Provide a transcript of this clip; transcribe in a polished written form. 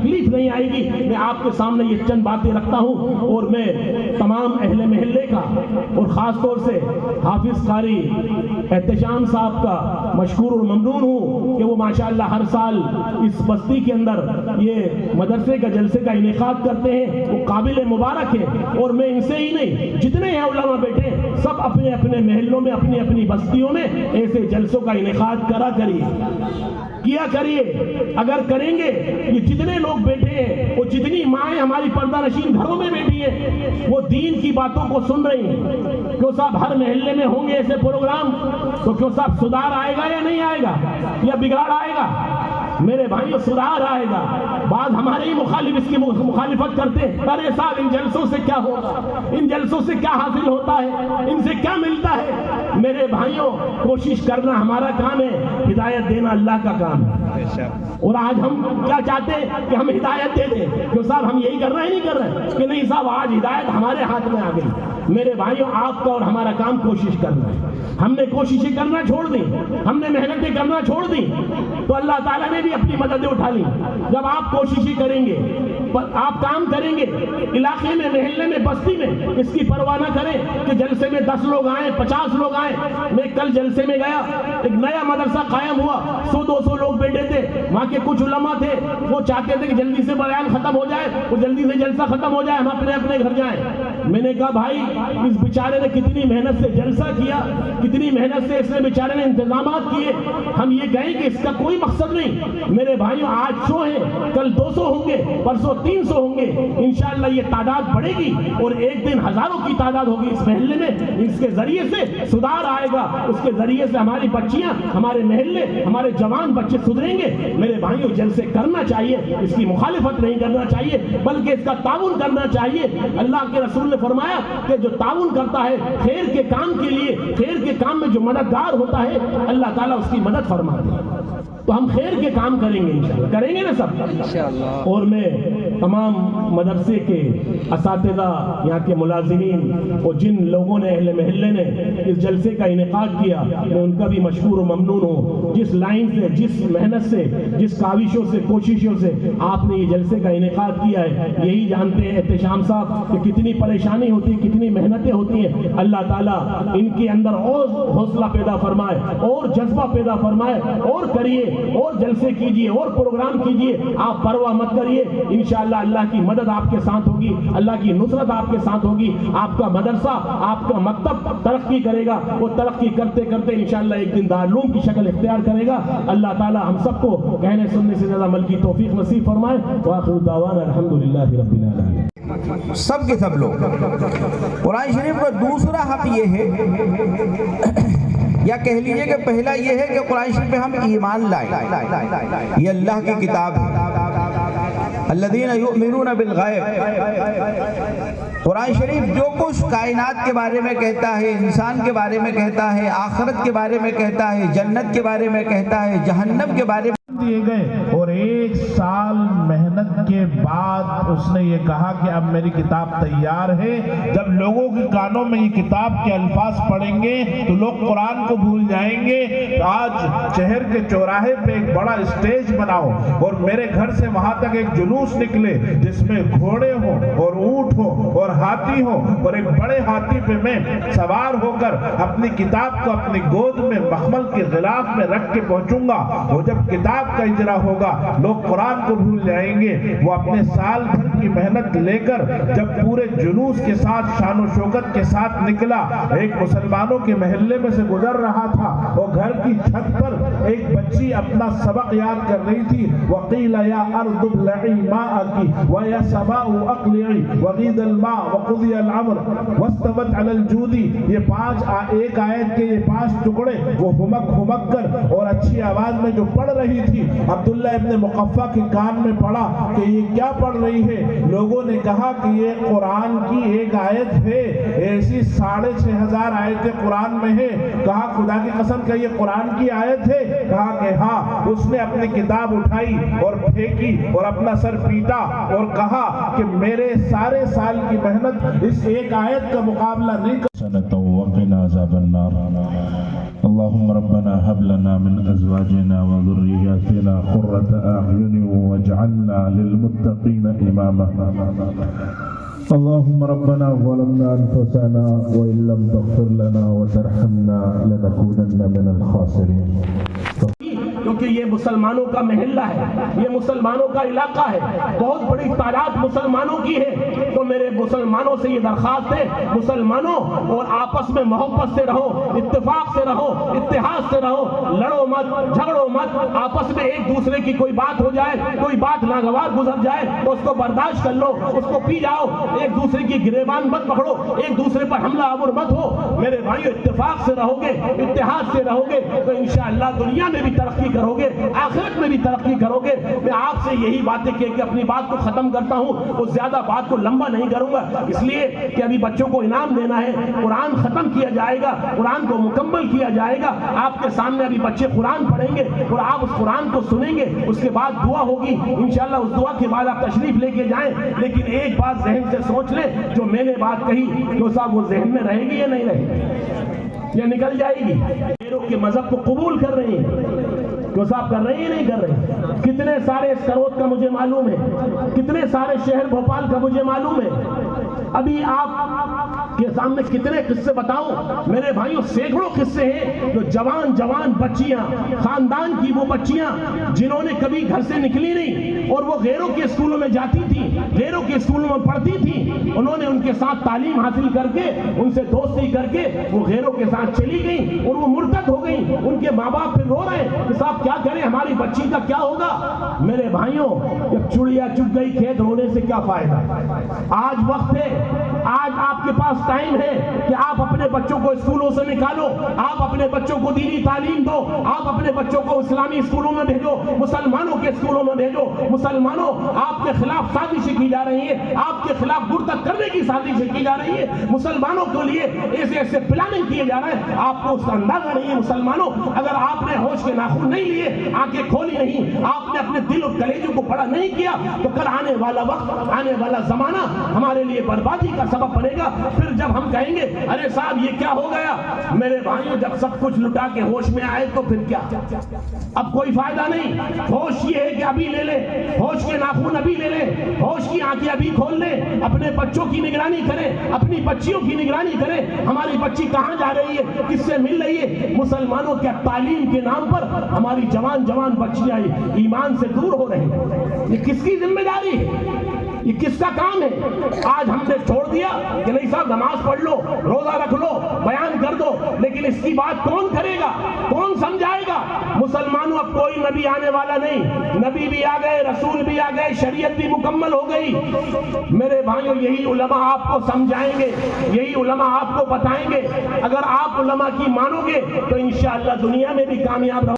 تکلیف نہیں آئے گی. میں آپ کے سامنے یہ چند باتیں رکھتا ہوں اور میں تمام اہل محلے کا اور خاص طور سے حافظ قاری احتشام صاحب کا مشکور اور ممنون ہوں کہ وہ ماشاءاللہ ہر سال اس بستی کے اندر یہ مدرسے کا جلسے کا انعقاد کرتے ہیں. وہ قابل مبارک ہے. اور میں ان سے ہی نہیں جتنے ہیں علماء بیٹھے سب اپنے اپنے محلوں میں اپنی اپنی بستیوں میں ایسے جلسوں کا انعقاد کیا کریے. اگر کریں گے یہ جتنے لوگ بیٹھے ہیں وہ جتنی مائیں ہماری پردہ نشین گھروں میں بیٹھی ہیں وہ دین کی باتوں کو سن رہی ہیں. کیوں صاحب ہر محلے میں ہوں گے ایسے پروگرام تو کیوں صاحب سدھار آئے گا یا نہیں آئے گا یا بگاڑ آئے گا؟ میرے بھائیو سدھار آئے گا. بعض ہمارے ہی مخالف اس کی مخالفت کرتے ہیں. ارے صاحب ان جلسوں سے کیا ہوگا, ان جلسوں سے کیا حاصل ہوتا ہے, ان سے کیا ملتا ہے؟ میرے بھائیوں کوشش کرنا ہمارا کام ہے, ہدایت دینا اللہ کا کام ہے. اور آج ہم کیا چاہتے ہیں کہ ہم ہدایت دے دیں. کیوں صاحب ہم یہی کر رہے ہیں نہیں کر رہے کہ نہیں صاحب آج ہدایت ہمارے ہاتھ میں آ گئی. میرے بھائیوں آپ کا اور ہمارا کام کوشش کرنا ہے. ہم نے کوششیں کرنا چھوڑ دی, ہم نے محنتیں کرنا چھوڑ دی تو اللہ تعالیٰ نے بھی اپنی مددیں اٹھا لی. جب آپ کوششیں کریں گے, آپ کام کریں گے علاقے میں, محلے میں, بستی میں, اس کی پرواہ نہ کریں کہ جلسے میں 10 لوگ آئیں 50 لوگ آئیں. میں کل جلسے میں گیا, ایک نیا مدرسہ قائم ہوا, 100-200 لوگ بیٹھے تھے. وہاں کے کچھ علماء تھے وہ چاہتے تھے کہ جلدی سے بیان ختم ہو جائے, وہ جلدی سے جلسہ ختم ہو جائے, ہم اپنے اپنے گھر جائیں. میں نے کہا بھائی اس بیچارے نے کتنی محنت سے جلسہ کیا, کتنی محنت سے اس نے بیچارے نے انتظامات کیے. ہم یہ کہیں کہ اس کا کوئی مقصد نہیں. میرے بھائیوں آج 100 ہیں, کل 200 ہوں گے, پرسوں 300 ہوں گے. انشاءاللہ یہ تعداد بڑھے گی اور ایک دن ہزاروں کی تعداد ہوگی اس محلے میں. اس کے ذریعے سے سدھار آئے گا, اس کے ذریعے سے ہماری بچیاں, ہمارے محلے, ہمارے جوان بچے سدھریں گے. میرے بھائیوں جلسے کرنا چاہیے, اس کی مخالفت نہیں کرنا چاہیے بلکہ اس کا تعاون کرنا چاہیے. اللہ کے رسول نے فرمایا کہ جو تعاون کرتا ہے خیر کے کام کے لیے, خیر کے کام میں جو مددگار ہوتا ہے اللہ تعالیٰ اس کی مدد فرماتے ہیں. تو ہم خیر کے کام کریں گے انشاءاللہ, کریں گے نا سب انشاءاللہ. اور میں تمام مدرسے کے اساتذہ, یہاں کے ملازمین اور جن لوگوں نے اہل محلے نے اس جلسے کا انعقاد کیا میں ان کا بھی مشکور و ممنون ہوں. جس لائن سے, جس محنت سے, جس کاوشوں سے, کوششوں سے آپ نے یہ جلسے کا انعقاد کیا ہے, یہی جانتے ہیں احتشام صاحب کہ کتنی پریشانی ہوتی ہے, کتنی محنتیں ہوتی ہیں. اللہ تعالیٰ ان کے اندر اور حوصلہ پیدا فرمائے اور جذبہ پیدا فرمائے, اور کریے اور جلسے کیجئے اور پروگرام کیجئے. آپ پرواہ مت کریے, انشاءاللہ اللہ کی مدد آپ کے ساتھ ہوگی, اللہ کی نصرت آپ کے ساتھ ہوگی. آپ کا مدرسہ, آپ کا مکتب ترقی کرے گا. وہ ترقی کرتے کرتے انشاءاللہ ایک دن دارالعلوم کی شکل اختیار کرے گا. اللہ تعالی ہم سب کو کہنے سننے سے زیادہ عمل کی توفیق نصیب فرمائے. وآخر دعوانا الحمدللہ رب العالمین. سب کے سب لوگ قرآن شریف کا دوسرا حق یہ ہے, یا کہہ لیجئے کہ پہلا یہ ہے کہ قرآن شریف پہ ہم ایمان لائیں. یہ اللہ کی کتاب ہے, الذین یؤمنون بالغیب. قرآن شریف جو کچھ کائنات کے بارے میں کہتا ہے, انسان کے بارے میں کہتا ہے, آخرت کے بارے میں کہتا ہے, جنت کے بارے میں کہتا ہے, جہنم کے بارے میں دیے گئے. اور 1 سال محنت کے بعد اس نے یہ کہا کہ اب میری کتاب تیار ہے. جب لوگوں کے کانوں میں یہ کتاب کے الفاظ پڑھیں گے تو لوگ قرآن کو بھول جائیں گے. آج شہر کے چوراہے پہ ایک بڑا اسٹیج بناؤ اور میرے گھر سے وہاں تک ایک جلوس نکلے جس میں گھوڑے ہوں اور اونٹ ہوں اور ہاتھی ہوں, اور ایک بڑے ہاتھی پہ میں سوار ہو کر اپنی کتاب کو اپنی گود میں مخمل کے غلاف میں رکھ کے پہنچوں گا. اور جب کتاب کا اجرا ہوگا لوگ قرآن کو بھول جائیں گے. وہ اپنے سال بھر کی محنت لے کر جب پورے جلوس کے ساتھ, شان و شوکت کے ساتھ نکلا, ایک مسلمانوں کے محلے میں سے گزر رہا تھا اور گھر کی چھت پر ایک بچی اپنا سبق یاد کر رہی تھی. وَقِيلَ يَا أَرْضُ ابْلَعِي مَاءَكِ وَيَا سَمَاءُ أَقْلِعِي وَغِيضَ الْمَاءُ وَقُضِيَ الْأَمْرُ وَاسْتَوَتْ عَلَى الْجُودِ. یہ ایک آیت کے یہ 5 ٹکڑے وہ ہمک کر اور اچھی آواز میں جو پڑھ رہی تھی, عبداللہ ابن مقفع کے کان میں پڑا کہ یہ کیا پڑھ رہی ہے. لوگوں نے کہا کہ یہ قرآن کی ایک آیت ہے, ایسی 6500 آیتیں قرآن میں ہے. کہا خدا کی قسم کہ یہ قرآن کی آیت ہے؟ کہا کہ ہاں. اس نے اپنی کتاب اٹھائی اور پھینکی اور اپنا سر پیٹا اور کہا کہ میرے سارے سال کی محنت اس ایک آیت کا مقابلہ نہیں کر وقنا عذاب النار اللهم ربنا هب لنا من ازواجنا وذرياتنا قرة اعين واجعلنا للمتقين اماما اللهم ربنا ظلمنا انفسنا وان لم تغفر لنا وترحمنا لنكونن من الخاسرين کیونکہ یہ مسلمانوں کا محلہ ہے، یہ مسلمانوں کا علاقہ ہے، بہت بڑی تعداد مسلمانوں کی ہے، تو میرے مسلمانوں سے یہ درخواست ہے، مسلمانوں اور آپس میں محبت سے رہو، اتفاق سے رہو، اتحاد سے رہو، لڑو مت، جھگڑو مت، آپس میں ایک دوسرے کی کوئی بات ہو جائے، کوئی بات ناگوار گزر جائے تو اس کو برداشت کر لو، اس کو پی جاؤ، ایک دوسرے کی گریبان مت پکڑو، ایک دوسرے پر حملہ آور مت ہو، میرے بھائیو اتفاق سے رہو گے، اتحاد سے رہو گے تو انشاءاللہ دنیا میں بھی ترقی کرو گے، آخرت میں بھی ترقی کرو گے۔ میں آپ سے یہی باتیں کہہ کے اپنی بات کو ختم کرتا ہوں، وہ زیادہ بات کو لمبا نہیں کروں گا، اس لیے کہ ابھی بچوں کو انعام دینا ہے، قرآن ختم کیا جائے گا، قرآن کو مکمل کیا جائے گا، آپ کے سامنے ابھی بچے قرآن پڑھیں گے اور آپ اس قرآن کو سنیں گے، اس کے بعد دعا ہوگی، انشاءاللہ اس دعا کے بعد آپ تشریف لے کے جائیں، لیکن ایک بات ذہن سے سوچ لیں، جو میں نے بات کہی تو صاحب وہ ذہن میں رہے گی یا نہیں رہے گی، یا نکل جائے گی؟ غیروں کے مذہب کو قبول کر رہے ہیں، جو صاحب کر رہے ہیں نہیں کر رہے؟ کتنے سارے اسکروت کا مجھے معلوم ہے، کتنے سارے شہر بھوپال کا مجھے معلوم ہے، ابھی آپ کے سامنے کتنے قصے بتاؤں میرے بھائیوں، سینکڑوں قصے ہیں جو جوان بچیاں، خاندان کی وہ بچیاں جنہوں نے کبھی گھر سے نکلی نہیں اور وہ غیروں کے اسکولوں میں جاتی تھی، غیروں کے اسکولوں میں پڑھتی تھی، انہوں نے ان کے ساتھ تعلیم حاصل کر کے، ان سے دوستی کر کے وہ غیروں کے ساتھ چلی گئیں اور وہ مرتد ہو گئیں، ان کے ماں باپ پھر رو رہے ہیں کہ صاحب کیا کریں، ہماری بچی کا کیا ہوگا؟ میرے بھائیوں، جب چڑیا چگ گئی کھیت رونے سے کیا فائدہ؟ آج وقت ہے، آج آپ کے پاس ٹائم ہے کہ آپ اپنے بچوں کو اسکولوں سے نکالو، آپ اپنے بچوں کو دینی تعلیم دو، آپ اپنے بچوں کو اسلامی اسکولوں میں بھیجو، مسلمانوں کے اسکولوں میں بھیجو۔ مسلمانوں، آپ کے خلاف سازشیں کی جا رہی ہیں، آپ کے خلاف مرتد کرنے کی سازشیں کی جا رہی ہیں، مسلمانوں کے لیے ایسے پلاننگ کیے جا رہے ہیں، آپ کو اس کا اندازہ نہیں ہے۔ مسلمانوں، اگر آپ نے ہوش کے ناخن نہیں لیے، آنکھیں کھولی نہیں، آپ نے اپنے دل اور کلیجوں کو بڑا نہیں کیا تو کل آنے والا وقت، آنے والا زمانہ ہمارے لیے بربادی کا سبب بنے گا۔ پھر جب ہم کہیں گے ارے صاحب یہ کیا ہو گیا، میرے بھائیوں جب سب کچھ لٹا کے ہوش میں آئے تو پھر کیا؟ اب کوئی فائدہ نہیں۔ ہوش یہ ہے کہ ابھی لے لیں، ہوش کے ناخن ابھی لے لیں، ہوش کی آنکھیں ابھی کھول لیں، اپنے بچوں کی نگرانی کریں، اپنی بچیوں کی نگرانی کریں، ہماری بچی کہاں جا رہی ہے، کس سے مل رہی ہے۔ مسلمانوں کے تعلیم کے نام پر ہماری جوان بچیاں ایمان سے دور ہو رہی ہیں، یہ کس کی ذمہ داری ہے، یہ کس کا کام ہے؟ آج ہم نے چھوڑ دیا کہ نہیں صاحب نماز پڑھ لو، روزہ رکھ لو، بیان کر دو، لیکن اس کی بات کون کرے گا، کون سمجھائے گا؟ مسلمانوں، اب کوئی نبی آنے والا نہیں، نبی بھی آ گئے، رسول بھی آ گئے، شریعت بھی مکمل ہو گئی۔ میرے بھائیوں، یہی علماء آپ کو سمجھائیں گے، یہی علماء آپ کو بتائیں گے۔ اگر آپ علماء کی مانو گے تو انشاءاللہ دنیا میں بھی کامیاب رہو